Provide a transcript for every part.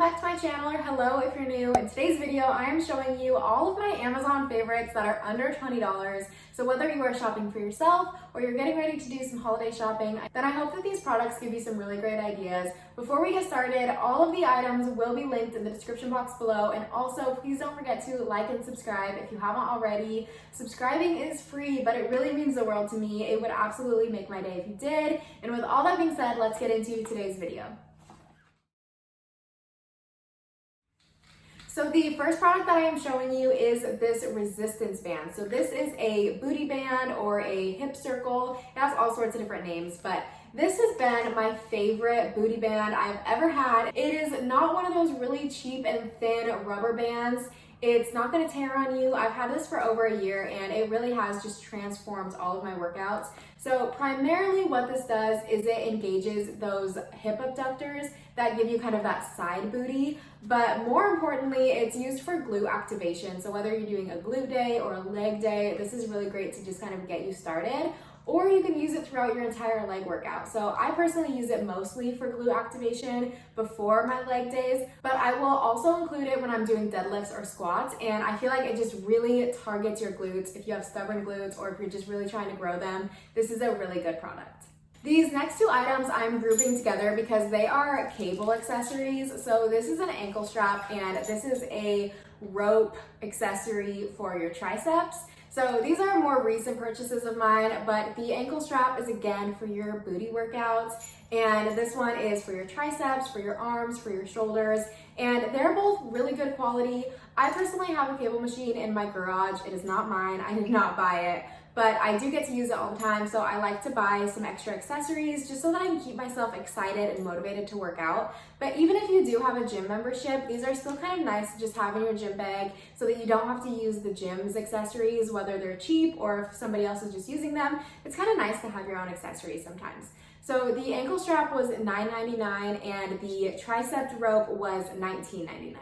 back to my channel, or hello if you're new. In today's video, I am showing you all of my Amazon favorites that are under $20. So whether you are shopping for yourself or you're getting ready to do some holiday shopping, then I hope that these products give you some really great ideas. Before we get started, all of the items will be linked in the description box below, and also please don't forget to like and subscribe if you haven't already. Subscribing is free, but it really means the world to me. It would absolutely make my day if you did. And with all that being said, let's get into today's video. So the first product that I am showing you is this resistance band. So this is a booty band or a hip circle. It has all sorts of different names, but this has been my favorite booty band I've ever had. It is not one of those really cheap and thin rubber bands. It's not going to tear on you. I've had this for over a year and it really has just transformed all of my workouts. So primarily what this does is it engages those hip abductors that give you kind of that side booty, but more importantly, it's used for glute activation. So whether you're doing a glute day or a leg day, this is really great to just kind of get you started. Or you can use it throughout your entire leg workout. So I personally use it mostly for glute activation before my leg days, but I will also include it when I'm doing deadlifts or squats. And I feel like it just really targets your glutes if you have stubborn glutes or if you're just really trying to grow them. This is a really good product. These next two items I'm grouping together because they are cable accessories. So this is an ankle strap and this is a rope accessory for your triceps. So these are more recent purchases of mine, but the ankle strap is again for your booty workouts, and this one is for your triceps, for your arms, for your shoulders, and they're both really good quality. I personally have a cable machine in my garage. It is not mine. I did not buy it, but I do get to use it all the time, so I like to buy some extra accessories just so that I can keep myself excited and motivated to work out. But even if you do have a gym membership, these are still kind of nice to just have in your gym bag so that you don't have to use the gym's accessories, whether they're cheap or if somebody else is just using them. It's kind of nice to have your own accessories sometimes. So the ankle strap was $9.99 and the tricep rope was $19.99.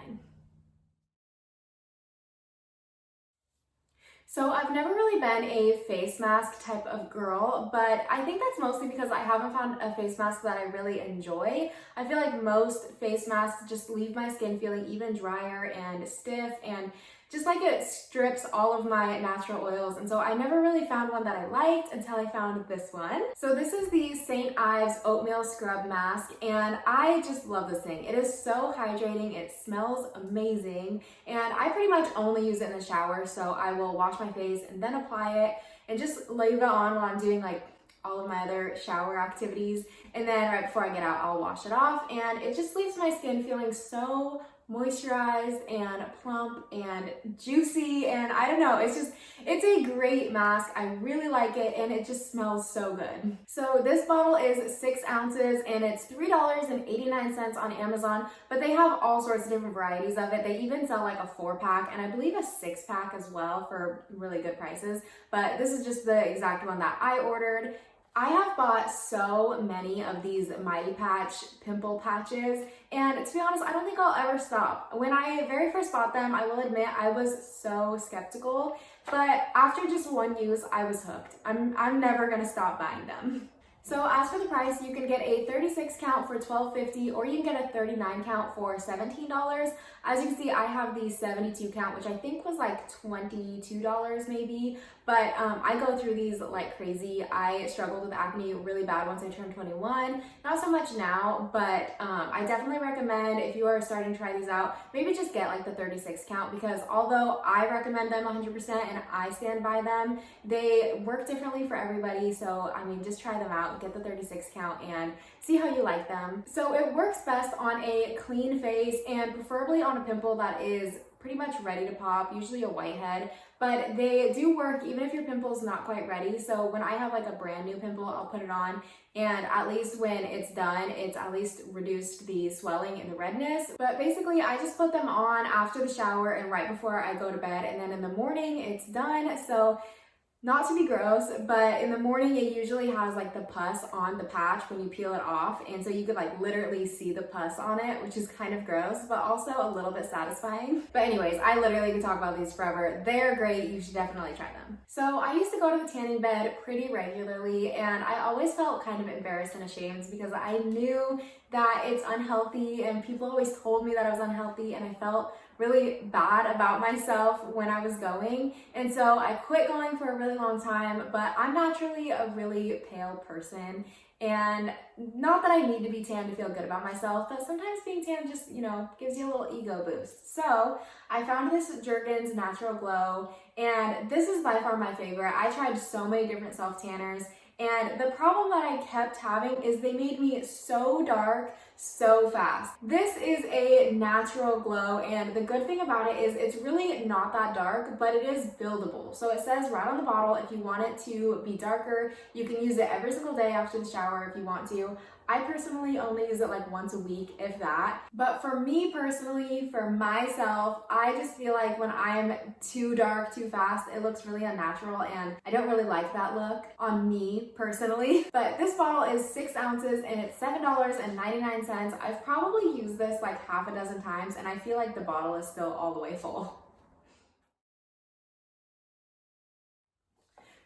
So I've never really been a face mask type of girl, but I think that's mostly because I haven't found a face mask that I really enjoy. I feel like most face masks just leave my skin feeling even drier and stiff, and just like it strips all of my natural oils. And so I never really found one that I liked until I found this one. So this is the St. Ives Oatmeal Scrub Mask, and I just love this thing. It is so hydrating, it smells amazing, and I pretty much only use it in the shower. So I will wash my face and then apply it and just leave it on while I'm doing like all of my other shower activities. And then right before I get out, I'll wash it off, and it just leaves my skin feeling so moisturized and plump and juicy, and I don't know, it's a great mask. I really like it, and it just smells so good. So this bottle is 6 ounces and it's $3.89 on Amazon, but they have all sorts of different varieties of it. They even sell like a 4-pack and I believe a 6-pack as well for really good prices, but this is just the exact one that I ordered. I have bought so many of these Mighty Patch pimple patches, and to be honest, I don't think I'll ever stop. When I very first bought them, I will admit I was so skeptical, but after just one use, I was hooked. I'm never gonna stop buying them. So as for the price, you can get a 36 count for $12.50 or you can get a 39 count for $17. As you can see, I have the 72 count, which I think was like $22 maybe, but I go through these like crazy. I struggled with acne really bad once I turned 21. Not so much now, but I definitely recommend if you are starting to try these out, maybe just get like the 36 count, because although I recommend them 100% and I stand by them, they work differently for everybody. So I mean, just try them out, get the 36 count and see how you like them. So it works best on a clean face and preferably on a pimple that is pretty much ready to pop, usually a whitehead, but they do work even if your pimple is not quite ready. So when I have like a brand new pimple, I'll put it on, and at least when it's done, it's at least reduced the swelling and the redness. But basically I just put them on after the shower and right before I go to bed, and then in the morning it's done. So Not to be gross, but in the morning it usually has like the pus on the patch when you peel it off, and so you could like literally see the pus on it, which is kind of gross, but also a little bit satisfying. But anyways, I literally could talk about these forever. They're great, you should definitely try them. So I used to go to the tanning bed pretty regularly, and I always felt kind of embarrassed and ashamed because I knew that it's unhealthy, and people always told me that I was unhealthy, and I felt really bad about myself when I was going. And so I quit going for a really long time, but I'm naturally a really pale person. And not that I need to be tan to feel good about myself, but sometimes being tan just, gives you a little ego boost. So I found this Jergens Natural Glow, and this is by far my favorite. I tried so many different self tanners, and the problem that I kept having is they made me so dark so fast. This is a natural glow, and the good thing about it is it's really not that dark, but it is buildable. So it says right on the bottle, if you want it to be darker, you can use it every single day after the shower if you want to. I personally only use it like once a week, if that. But for me personally, for myself, I just feel like when I'm too dark too fast, it looks really unnatural, and I don't really like that look on me personally. But this bottle is 6 ounces and it's $7.99. I've probably used this like half a dozen times, and I feel like the bottle is still all the way full.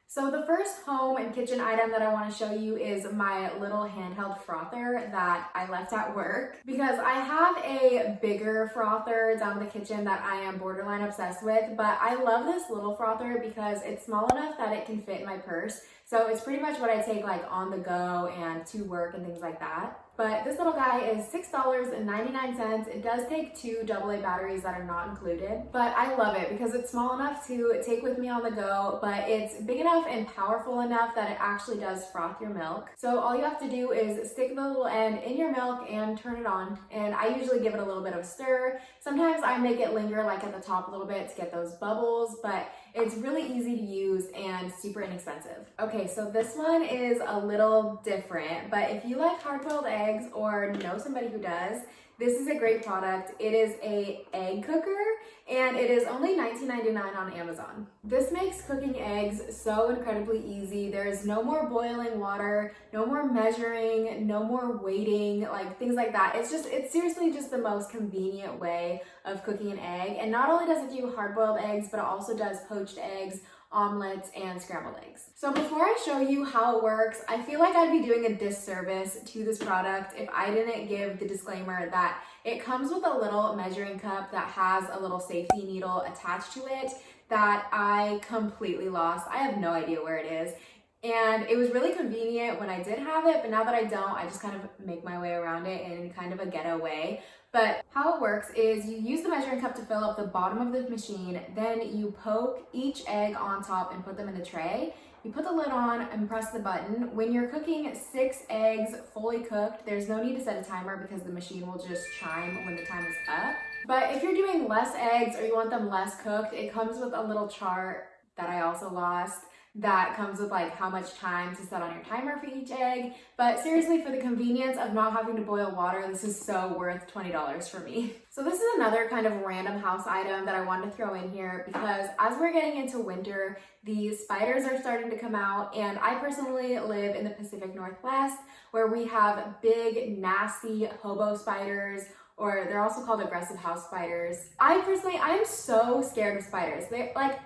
So the first home and kitchen item that I want to show you is my little handheld frother that I left at work, because I have a bigger frother down in the kitchen that I am borderline obsessed with, but I love this little frother because it's small enough that it can fit in my purse. So it's pretty much what I take like on the go and to work and things like that. But this little guy is $6.99. It does take 2 AA batteries that are not included, but I love it because it's small enough to take with me on the go, but it's big enough and powerful enough that it actually does froth your milk. So all you have to do is stick the little end in your milk and turn it on, and I usually give it a little bit of a stir. Sometimes I make it linger like at the top a little bit to get those bubbles, but it's really easy to use and super inexpensive. Okay, so this one is a little different, but if you like hard-boiled eggs or know somebody who does, this is a great product. It is a egg cooker, and it is only $19.99 on Amazon. This makes cooking eggs so incredibly easy. There's no more boiling water, no more measuring, no more waiting, like things like that. It's seriously just the most convenient way of cooking an egg. And not only does it do hard-boiled eggs, but it also does poached eggs, omelets, and scrambled eggs. So before I show you how it works, I feel like I'd be doing a disservice to this product if I didn't give the disclaimer that it comes with a little measuring cup that has a little safety needle attached to it that I completely lost. I have no idea where it is. And it was really convenient when I did have it, but now that I don't, I just kind of make my way around it in kind of a ghetto way. But how it works is you use the measuring cup to fill up the bottom of the machine, then you poke each egg on top and put them in the tray. You put the lid on and press the button. When you're cooking 6 eggs fully cooked, there's no need to set a timer because the machine will just chime when the time is up. But if you're doing less eggs or you want them less cooked, it comes with a little chart that I also lost that comes with like how much time to set on your timer for each egg. But seriously, for the convenience of not having to boil water, this is so worth $20 for me. So this is another kind of random house item that I wanted to throw in here because as we're getting into winter, the spiders are starting to come out, and I personally live in the Pacific Northwest where we have big, nasty hobo spiders, or they're also called aggressive house spiders. I'm so scared of spiders. They're like,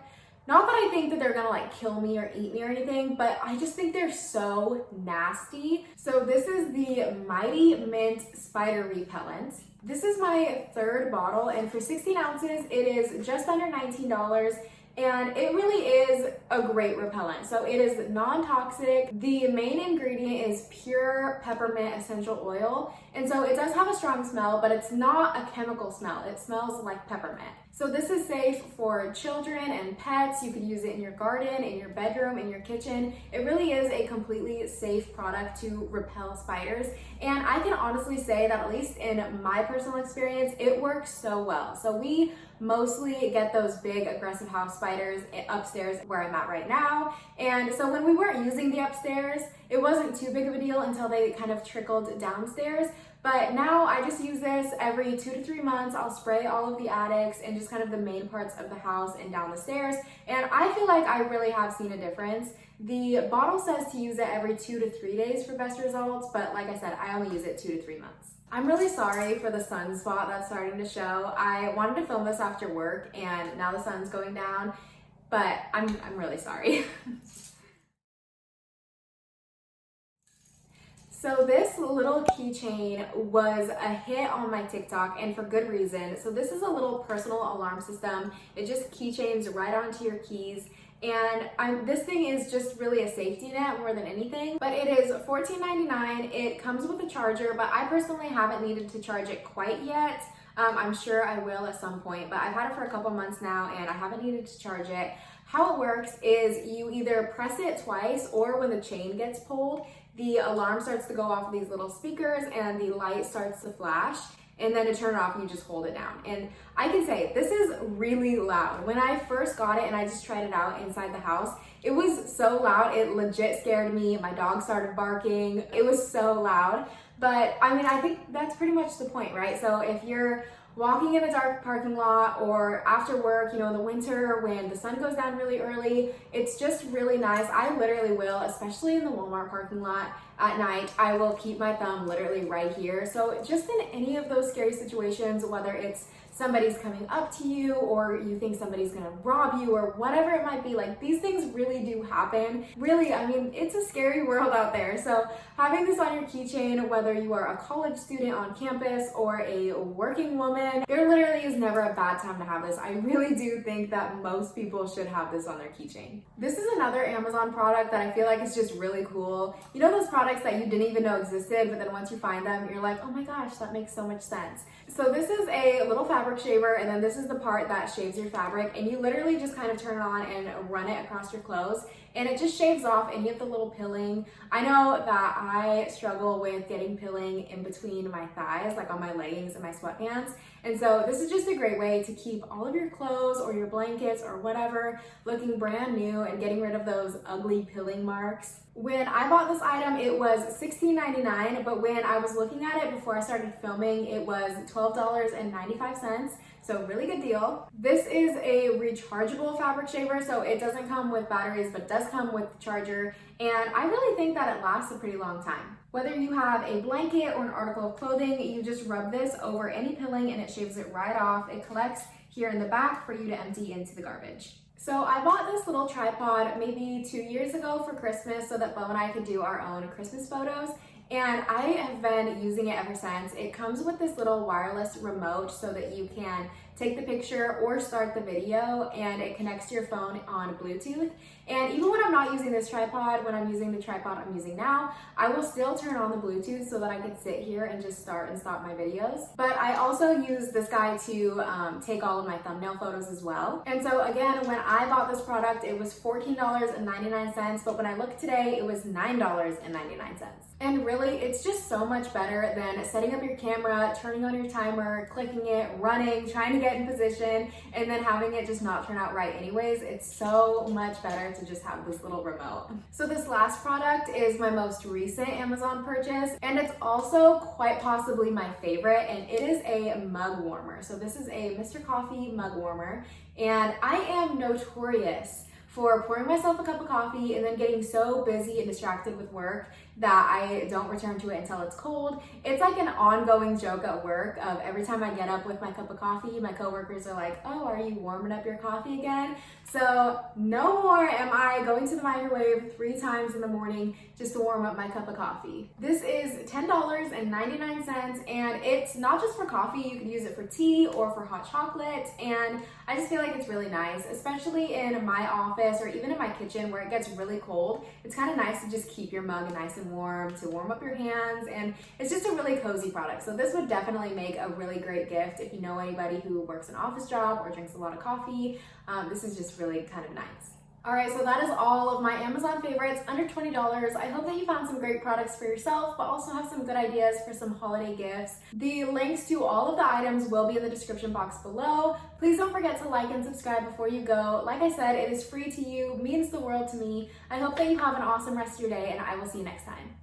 not that I think that they're gonna like kill me or eat me or anything, but I just think they're so nasty. So this is the Mighty Mint Spider Repellent. This is my 3rd bottle, and for 16 ounces, it is just under $19. And it really is a great repellent. So it is non-toxic. The main ingredient is pure peppermint essential oil. And so it does have a strong smell, but it's not a chemical smell. It smells like peppermint. So this is safe for children and pets. You could use it in your garden, in your bedroom, in your kitchen. It really is a completely safe product to repel spiders. And I can honestly say that at least in my personal experience, it works so well. So we mostly get those big aggressive house spiders upstairs where I'm at right now. And so when we weren't using the upstairs, it wasn't too big of a deal until they kind of trickled downstairs. But now I just use this every 2 to 3 months. I'll spray all of the attics and just kind of the main parts of the house and down the stairs. And I feel like I really have seen a difference. The bottle says to use it every 2 to 3 days for best results, but like I said, I only use it 2 to 3 months. I'm really sorry for the sunspot that's starting to show. I wanted to film this after work and now the sun's going down, but I'm really sorry. So this little keychain was a hit on my TikTok, and for good reason. So this is a little personal alarm system. It just keychains right onto your keys. And this thing is just really a safety net more than anything, but it is $14.99. It comes with a charger, but I personally haven't needed to charge it quite yet. I'm sure I will at some point, but I've had it for a couple months now and I haven't needed to charge it. How it works is you either press it twice, or when the chain gets pulled, the alarm starts to go off of these little speakers and the light starts to flash. And then to turn it off, you just hold it down. And I can say, this is really loud. When I first got it and I just tried it out inside the house, it was so loud, it legit scared me. My dog started barking. It was so loud. But I mean, I think that's pretty much the point, right? So if you're walking in a dark parking lot or after work, you know, in the winter when the sun goes down really early, it's just really nice. I literally will, especially in the Walmart parking lot at night, I will keep my thumb literally right here. So just in any of those scary situations, whether it's somebody's coming up to you or you think somebody's gonna rob you or whatever it might be, like these things really do happen. Really, I mean, it's a scary world out there. So having this on your keychain, whether you are a college student on campus or a working woman, there literally is never a bad time to have this. I really do think that most people should have this on their keychain. This is another Amazon product that I feel like is just really cool. You know those products that you didn't even know existed, but then once you find them, you're like, oh my gosh, that makes so much sense. So this is a little fabric shaver, and then this is the part that shaves your fabric, and you literally just kind of turn it on and run it across your clothes, and it just shaves off any of the little pilling. I know that I struggle with getting pilling in between my thighs, like on my leggings and my sweatpants, and so this is just a great way to keep all of your clothes or your blankets or whatever looking brand new and getting rid of those ugly pilling marks. When I bought this item, it was $16.99, but when I was looking at it before I started filming, it was $12.95. So really good deal. This is a rechargeable fabric shaver, so it doesn't come with batteries, but does come with the charger. And I really think that it lasts a pretty long time. Whether you have a blanket or an article of clothing, you just rub this over any pilling and it shaves it right off. It collects here in the back for you to empty into the garbage. So I bought this little tripod maybe 2 years ago for Christmas so that Bo and I could do our own Christmas photos. And I have been using it ever since. It comes with this little wireless remote so that you can take the picture or start the video, and it connects to your phone on Bluetooth. And even when I'm not using this tripod, when I'm using the tripod I'm using now, I will still turn on the Bluetooth so that I can sit here and just start and stop my videos. But I also use this guy to take all of my thumbnail photos as well. And so again, when I bought this product, it was $14.99, but when I looked today, it was $9.99. And really, it's just so much better than setting up your camera, turning on your timer, clicking it, running, trying to get in position, and then having it just not turn out right anyways. It's so much better to just have this little remote. So this last product is my most recent Amazon purchase, and it's also quite possibly my favorite, and it is a mug warmer. So this is a Mr. Coffee mug warmer, and I am notorious for pouring myself a cup of coffee and then getting so busy and distracted with work that I don't return to it until it's cold. It's like an ongoing joke at work of every time I get up with my cup of coffee, my coworkers are like, oh, are you warming up your coffee again? So no more am I going to the microwave 3 times in the morning just to warm up my cup of coffee. This is $10.99, and it's not just for coffee. You can use it for tea or for hot chocolate, and I just feel like it's really nice, especially in my office or even in my kitchen where it gets really cold. It's kind of nice to just keep your mug nice and warm, to warm up your hands, and it's just a really cozy product. So this would definitely make a really great gift if you know anybody who works an office job or drinks a lot of coffee. This is just really kind of nice. All right, so that is all of my Amazon favorites under $20. I hope that you found some great products for yourself, but also have some good ideas for some holiday gifts. The links to all of the items will be in the description box below. Please don't forget to like and subscribe before you go. Like I said, it is free to you, means the world to me. I hope that you have an awesome rest of your day, and I will see you next time.